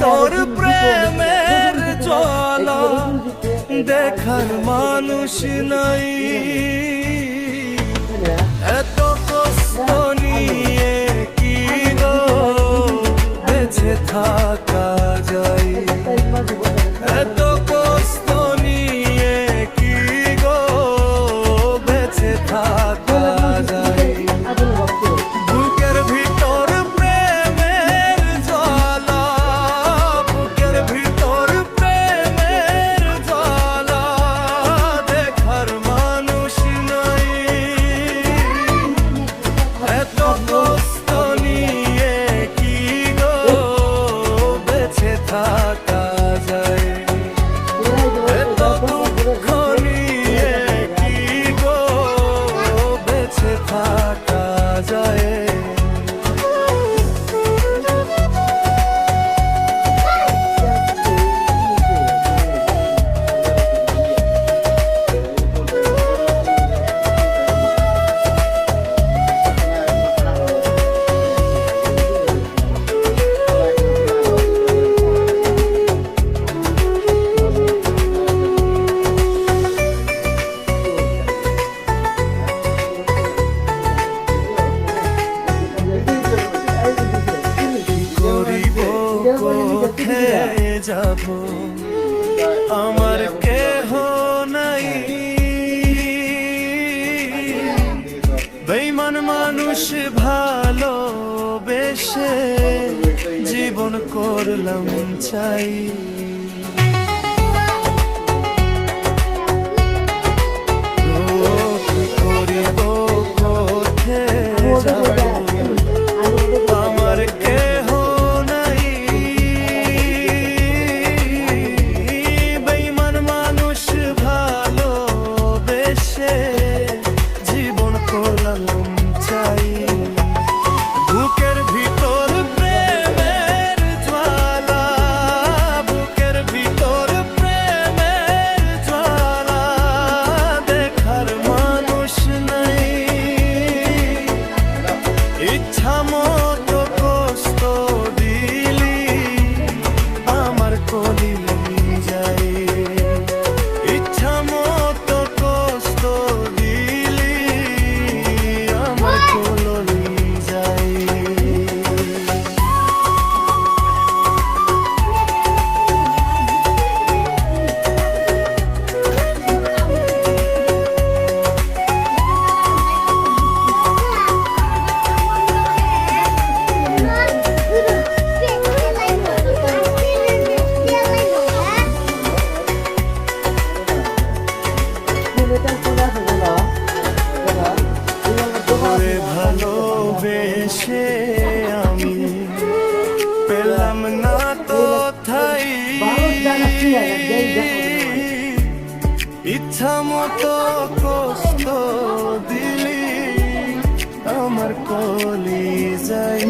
ভিতর প্রেমের জ্বালা দেখার মানুষ নাই এত কষ্ট নিয়ে কি গো বেঁচে থাকা যায় এত কষ্ট নিয়ে কি গো বেঁচে থাকা যায় বুকের ভিতর প্রেমের জ্বালা বুকের ভিতর প্রেমের জ্বালা দেখার মানুষ নাই এত কষ্ট নিয়ে কি গো বেঁচে থাকা যায় এত দুঃখ নিয়ে কি গো বেঁচে থাকা যায় কোথায় যাব আমার কেহ নাই বেঈমান মানুষ ভালোবেসে জীবন করলাম চাই করিব কোথায় যাব আমার কেহ জীবন করলাম চাই বুকের ভিতর প্রেমের জ্বালা বুকের ভিতর প্রেমের জ্বালা দেখার মানুষ নাই ইচ্ছা মতো কষ্ট দিলি আমার কলি যাই ইচ্ছা মতো কষ্ট দিলি আমার কলি যাই ভালোবেসে আমি পেলাম না তো ঠাই ইচ্ছা মতো কষ্ট দিলি আমার কলি যাই